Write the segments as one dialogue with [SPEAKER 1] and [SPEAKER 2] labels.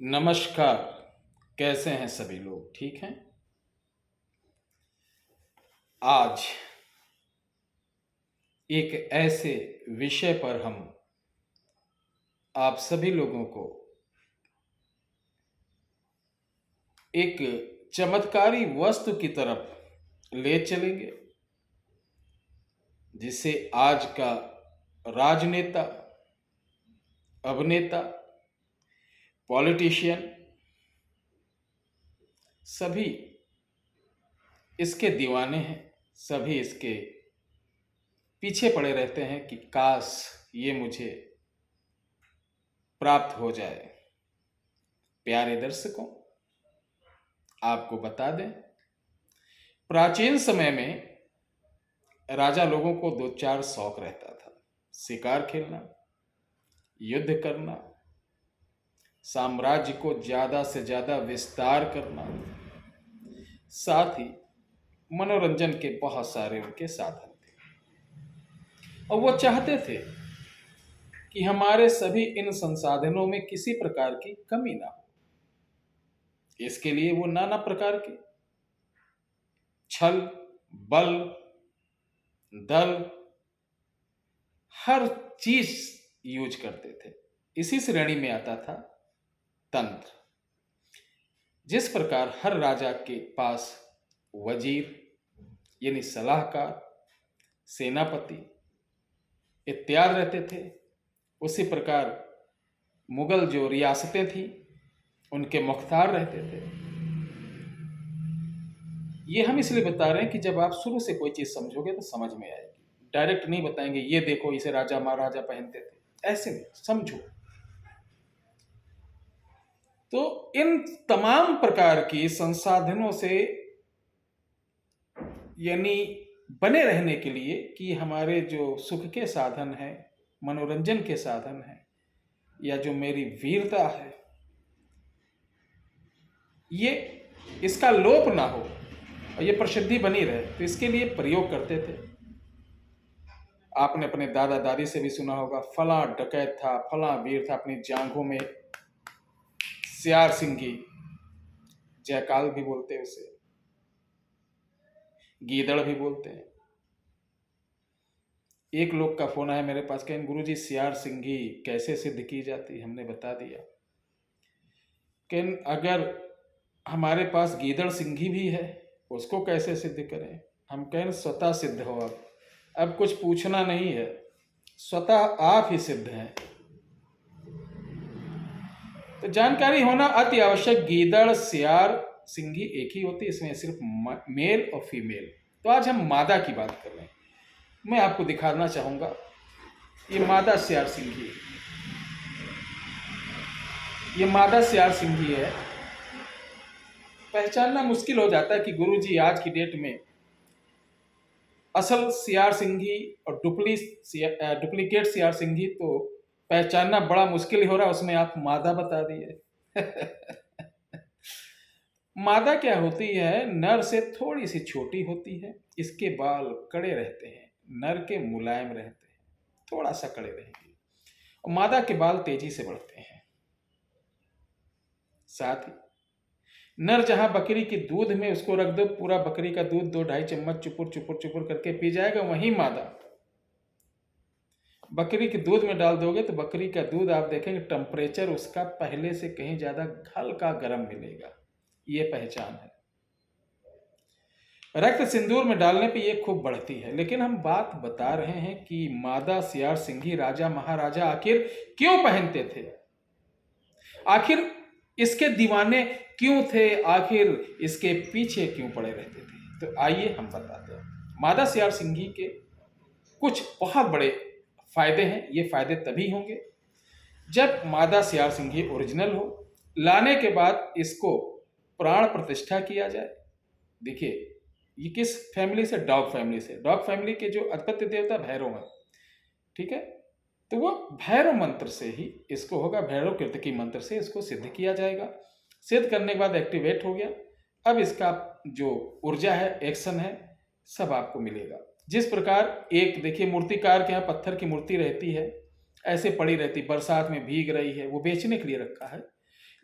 [SPEAKER 1] नमस्कार। कैसे हैं सभी लोग? ठीक हैं? आज एक ऐसे विषय पर हम आप सभी लोगों को एक चमत्कारी वस्तु की तरफ ले चलेंगे, जिसे आज का राजनेता, अभिनेता, पॉलिटिशियन सभी इसके दीवाने हैं। सभी इसके पीछे पड़े रहते हैं कि काश ये मुझे प्राप्त हो जाए। प्यारे दर्शकों, आपको बता दें, प्राचीन समय में राजा लोगों को दो चार शौक रहता था। शिकार खेलना, युद्ध करना, साम्राज्य को ज्यादा से ज्यादा विस्तार करना, साथ ही मनोरंजन के बहुत सारे उनके साधन थे। और वो चाहते थे कि हमारे सभी इन संसाधनों में किसी प्रकार की कमी ना हो। इसके लिए वो नाना प्रकार के छल, बल, दल, हर चीज यूज करते थे। इसी श्रेणी में आता था तंत्र। जिस प्रकार हर राजा के पास वजीर यानी सलाहकार, सेनापति इत्यादि रहते थे, उसी प्रकार मुगल जो रियासतें थी उनके मुख्तार रहते थे। ये हम इसलिए बता रहे हैं कि जब आप शुरू से कोई चीज समझोगे तो समझ में आएगी। डायरेक्ट नहीं बताएंगे ये देखो इसे राजा महाराजा पहनते थे, ऐसे नहीं, समझो। तो इन तमाम प्रकार की संसाधनों से यानी बने रहने के लिए कि हमारे जो सुख के साधन हैं, मनोरंजन के साधन हैं, या जो मेरी वीरता है, ये इसका लोप ना हो और ये प्रसिद्धि बनी रहे, तो इसके लिए प्रयोग करते थे। आपने अपने दादा दादी से भी सुना होगा, फला डकैत था, फला वीर था, अपनी जांघों में सियार सिंगी, जयकाल भी बोलते हैं उसे, गीदड़ भी बोलते हैं। एक लोग का फोन आया मेरे पास, कहें गुरुजी सियार सिंगी कैसे सिद्ध की जाती? हमने बता दिया। कहें अगर हमारे पास गीदड़ सिंगी भी है, उसको कैसे सिद्ध करें? हम कहें स्वतः सिद्ध हो। अब कुछ पूछना नहीं है, स्वतः आप ही सिद्ध हैं। तो जानकारी होना अति आवश्यक। गीदड़, सियार, सिंगी एक ही होती है, इसमें सिर्फ मेल और फीमेल। तो आज हम मादा की बात कर रहे हैं। मैं आपको दिखाना चाहूंगा, ये मादा सियार सिंगी, ये मादा सियार सिंगी है। पहचानना मुश्किल हो जाता है कि गुरुजी आज की डेट में असल सियार सिंगी और डुप्लीकेट सियार सिंगी तो पहचानना बड़ा मुश्किल हो रहा है, उसमें आप मादा बता दिए। मादा क्या होती है? नर से थोड़ी सी छोटी होती है, इसके बाल कड़े रहते हैं, नर के मुलायम रहते हैं, थोड़ा सा कड़े रहेंगे, और मादा के बाल तेजी से बढ़ते हैं। साथ ही नर जहां बकरी के दूध में उसको रख दो, पूरा बकरी का दूध 2-2.5 चम्मच चुपुर चुपुर चुपुर करके पी जाएगा, वहीं मादा। बकरी के दूध में डाल दोगे तो बकरी का दूध आप देखेंगे टेम्परेचर उसका पहले से कहीं ज्यादा हल्का गर्म मिलेगा। ये पहचान है। रक्त सिंदूर में डालने पे ये खूब बढ़ती है। लेकिन हम बात बता रहे हैं कि मादा सियार सिंगी राजा महाराजा आखिर क्यों पहनते थे, आखिर इसके दीवाने क्यों थे, आखिर इसके पीछे क्यों पड़े रहते थे। तो आइए हम बताते हैं। मादा सियार सिंगी के कुछ बहुत बड़े फायदे हैं। ये फायदे तभी होंगे जब मादा सियार सिंगी ओरिजिनल हो, लाने के बाद इसको प्राण प्रतिष्ठा किया जाए। देखिए ये किस फैमिली से? डॉग फैमिली से। डॉग फैमिली के जो अधिपत्य देवता भैरव है, ठीक है, तो वो भैरव मंत्र से ही इसको होगा, भैरव कीर्तकी मंत्र से इसको सिद्ध किया जाएगा। सिद्ध करने के बाद एक्टिवेट हो गया। अब इसका जो ऊर्जा है, एक्शन है, सब आपको मिलेगा। जिस प्रकार एक देखिए मूर्तिकार के यहाँ पत्थर की मूर्ति रहती है, ऐसे पड़ी रहती, बरसात में भीग रही है, वो बेचने के लिए रखा है।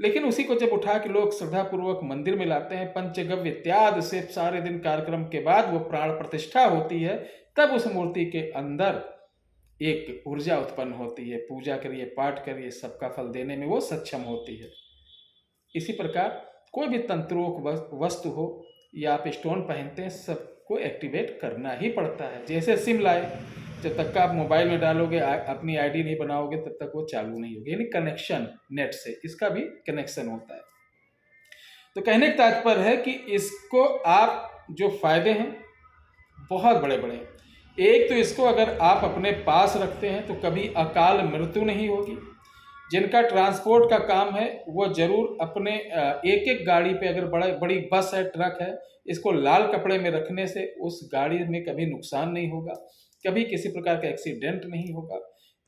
[SPEAKER 1] लेकिन उसी को जब उठा के लोग श्रद्धापूर्वक मंदिर में लाते हैं, पंचगव्य इत्यादि से सारे दिन कार्यक्रम के बाद वो प्राण प्रतिष्ठा होती है, तब उस मूर्ति के अंदर एक ऊर्जा उत्पन्न होती है। पूजा करिए, पाठ करिए, सबका फल देने में वो सक्षम होती है। इसी प्रकार कोई भी तंत्रोक्त वस्तु हो या आप स्टोन पहनते हैं, सबको एक्टिवेट करना ही पड़ता है। जैसे सिम लाए, जब तक का आप मोबाइल में डालोगे, अपनी आईडी नहीं बनाओगे, तब तक वो चालू नहीं होगी। यानी कनेक्शन नेट से, इसका भी कनेक्शन होता है। तो कहने का तात्पर्य है कि इसको आप जो फायदे हैं बहुत बड़े बड़े हैं। एक तो इसको अगर आप अपने पास रखते हैं तो कभी अकाल मृत्यु नहीं होगी। जिनका ट्रांसपोर्ट का काम है वो जरूर अपने एक एक गाड़ी पे, अगर बड़ी बस है, ट्रक है, इसको लाल कपड़े में रखने से उस गाड़ी में कभी नुकसान नहीं होगा, कभी किसी प्रकार का एक्सीडेंट नहीं होगा।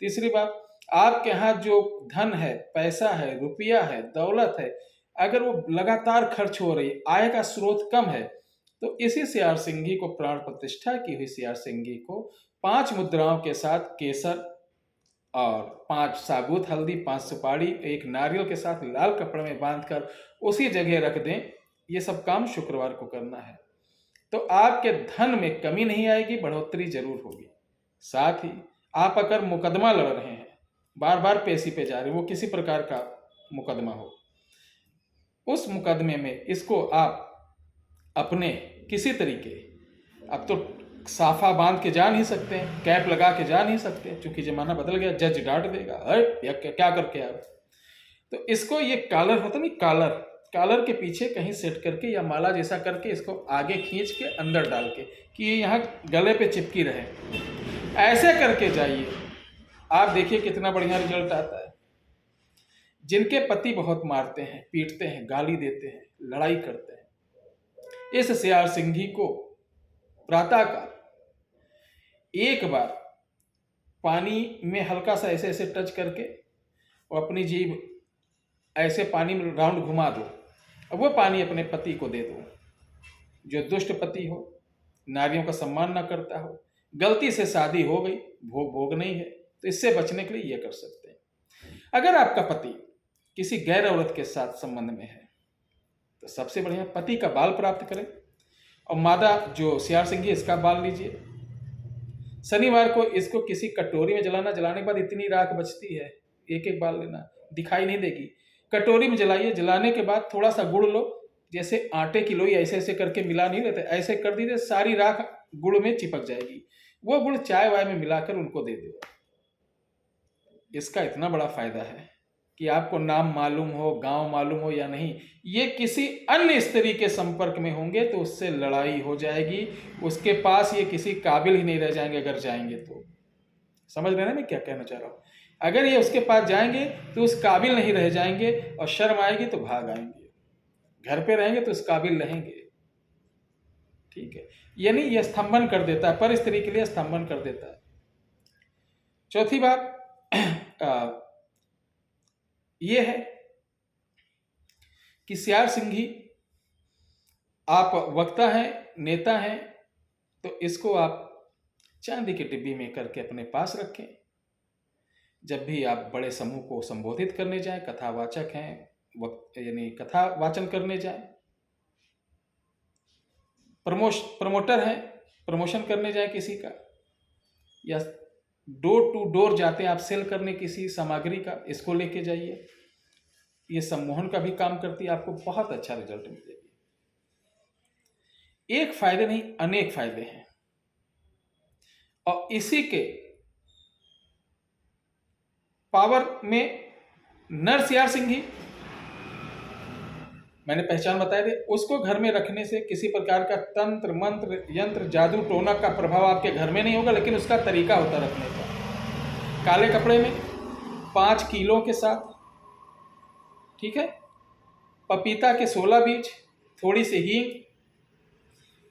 [SPEAKER 1] तीसरी बात, आपके यहाँ जो धन है, पैसा है, रुपया है, दौलत है, अगर वो लगातार खर्च हो रही, आय का स्रोत कम है, तो इसी सियार सिंगी को, प्राण प्रतिष्ठा की हुई सियार सिंगी को 5 मुद्राओं के साथ केसर और 5 साबुत हल्दी, 5 सुपारी, 1 नारियल के साथ लाल कपड़े में बांधकर उसी जगह रख दें। ये सब काम शुक्रवार को करना है, तो आपके धन में कमी नहीं आएगी, बढ़ोतरी जरूर होगी। साथ ही आप अगर मुकदमा लड़ रहे हैं, बार बार पेशी पे जा रहे हैं, वो किसी प्रकार का मुकदमा हो, उस मुकदमे में इसको आप अपने किसी तरीके, अब तो साफा बांध के जा नहीं सकते हैं, कैप लगा के जा नहीं सकते, क्योंकि जमाना बदल गया, जज डांट देगा, अरे क्या करके आए। तो इसको, ये कॉलर होता नहीं, कॉलर के पीछे कहीं सेट करके या माला जैसा करके इसको आगे खींच के अंदर डाल के, कि ये यहाँ गले पे चिपकी रहे, ऐसे करके जाइए, आप देखिए कितना बढ़िया रिजल्ट आता है। जिनके पति बहुत मारते हैं, पीटते हैं, गाली देते हैं, लड़ाई करते हैं, इस सियार सिंगी को प्रातः काल एक बार पानी में हल्का सा ऐसे ऐसे टच करके और अपनी जीभ ऐसे पानी में राउंड घुमा दो, अब वो पानी अपने पति को दे दो। जो दुष्ट पति हो, नारियों का सम्मान न करता हो, गलती से शादी हो गई, भोग नहीं है, तो इससे बचने के लिए ये कर सकते हैं। अगर आपका पति किसी गैर औरत के साथ संबंध में है, तो सबसे बढ़िया पति का बाल प्राप्त करें, और मादा जो सियार सिंगी, इसका बाल लीजिए। शनिवार को इसको किसी कटोरी में जलाना, जलाने के बाद इतनी राख बचती है, एक एक बाल लेना, दिखाई नहीं देगी, कटोरी में जलाइए। जलाने के बाद थोड़ा सा गुड़ लो, जैसे आटे की लोई ऐसे ऐसे करके मिला नहीं लेते, ऐसे कर दीजिए, सारी राख गुड़ में चिपक जाएगी। वो गुड़ चाय वाय में मिलाकर उनको दे दो। इसका इतना बड़ा फायदा है कि आपको नाम मालूम हो, गांव मालूम हो या नहीं, ये किसी अन्य स्त्री के संपर्क में होंगे तो उससे लड़ाई हो जाएगी, उसके पास ये किसी काबिल ही नहीं रह जाएंगे। अगर जाएंगे तो, समझ रहे ना मैं क्या कहना चाह रहा हूं। अगर ये उसके पास जाएंगे तो उस काबिल नहीं रह जाएंगे, और शर्म आएगी तो भाग आएंगे। घर पे रहेंगे तो उस काबिल रहेंगे। ठीक है, यानी ये स्तंभन कर देता है, पर स्त्री के लिए स्तंभन कर देता है। चौथी बात ये है कि सियार सिंगी, आप वक्ता हैं, नेता हैं, तो इसको आप चांदी की डिब्बी में करके अपने पास रखें। जब भी आप बड़े समूह को संबोधित करने जाएं, कथावाचक हैं, यानी कथा वाचन करने जाएं, प्रमोटर हैं, प्रमोशन करने जाएं किसी का, या डोर टू डोर जाते हैं आप सेल करने किसी सामग्री का, इसको लेके जाइए। ये सम्मोहन का भी काम करती है, आपको बहुत अच्छा रिजल्ट मिलेगी। एक फायदे नहीं, अनेक फायदे हैं। और इसी के पावर में नर सियार सिंगी, मैंने पहचान बताई थी, उसको घर में रखने से किसी प्रकार का तंत्र मंत्र यंत्र जादू टोना का प्रभाव आपके घर में नहीं होगा, लेकिन उसका तरीका होता रखने का। काले कपड़े में 5 कीलों के साथ, ठीक है, पपीता के 16 बीज, थोड़ी सी हींग,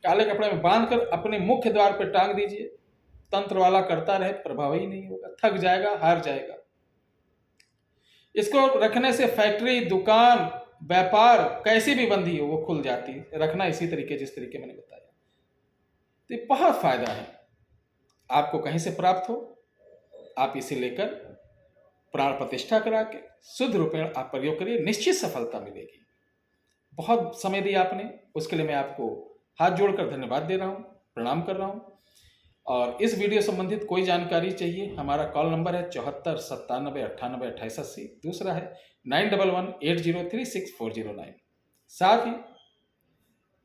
[SPEAKER 1] काले कपड़े में बांधकर अपने मुख्य द्वार पर टांग दीजिए। तंत्र वाला करता रहे, प्रभाव ही नहीं होगा, थक जाएगा, हार जाएगा। इसको रखने से फैक्ट्री, दुकान, व्यापार कैसी भी बंदी हो वो खुल जाती है। रखना इसी तरीके जिस तरीके मैंने बताया, तो ये बहुत फायदा है। आपको कहीं से प्राप्त हो, आप इसे लेकर प्राण प्रतिष्ठा करा के शुद्ध रूपेण आप प्रयोग करिए, निश्चित सफलता मिलेगी। बहुत समय दिया आपने, उसके लिए मैं आपको हाथ जोड़कर धन्यवाद दे रहा हूँ, प्रणाम कर रहा हूँ। और इस वीडियो संबंधित कोई जानकारी चाहिए, हमारा कॉल नंबर है 74 97 98 28 80। दूसरा है 9118036409। साथ ही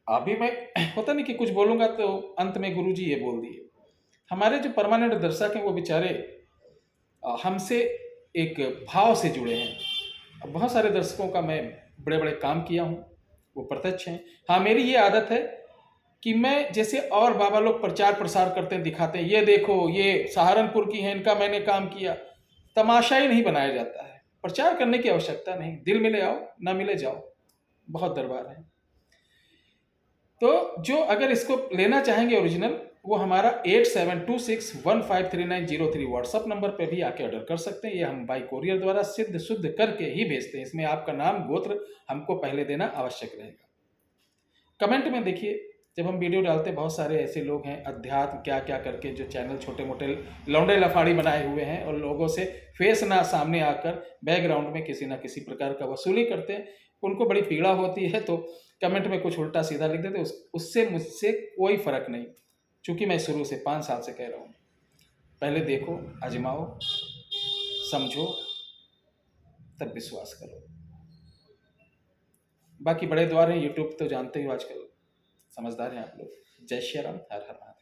[SPEAKER 1] अभी मैं होता नहीं कि कुछ बोलूँगा तो अंत में गुरुजी ये बोल दिए। हमारे जो परमानेंट दर्शक हैं वो बेचारे हमसे एक भाव से जुड़े हैं। अब बहुत सारे दर्शकों का मैं बड़े बड़े काम किया हूँ, वो प्रत्यक्ष हैं। हाँ, मेरी ये आदत है कि मैं जैसे और बाबा लोग प्रचार प्रसार करते हैं, दिखाते हैं, ये देखो ये सहारनपुर की हैं, इनका मैंने काम किया, तमाशा ही नहीं बनाया जाता है। प्रचार करने की आवश्यकता नहीं, दिल मिले आओ, ना मिले जाओ, बहुत दरबार है। तो जो अगर इसको लेना चाहेंगे ओरिजिनल, वो हमारा 8726153903 व्हाट्सअप नंबर पे भी आके ऑर्डर कर सकते हैं। ये हम बाई कोरियर द्वारा सिद्ध शुद्ध करके ही भेजते हैं। इसमें आपका नाम गोत्र हमको पहले देना आवश्यक रहेगा। कमेंट में देखिए, जब हम वीडियो डालते हैं, बहुत सारे ऐसे लोग हैं अध्यात्म क्या क्या करके जो चैनल छोटे मोटे लौंडे लफाड़ी बनाए हुए हैं और लोगों से फेस ना सामने आकर बैकग्राउंड में किसी ना किसी प्रकार का वसूली करते हैं। उनको बड़ी पीड़ा होती है तो कमेंट में कुछ उल्टा सीधा लिख देते। उससे मुझसे कोई फर्क नहीं, चूंकि मैं शुरू से 5 साल से कह रहा हूँ, पहले देखो, आजमाओ, समझो, तब विश्वास करो। बाकी बड़े द्वार हैं, यूट्यूब तो जानते हो आजकल, समझदार हैं आप लोग। जय श्री राम, हर हर महादेव।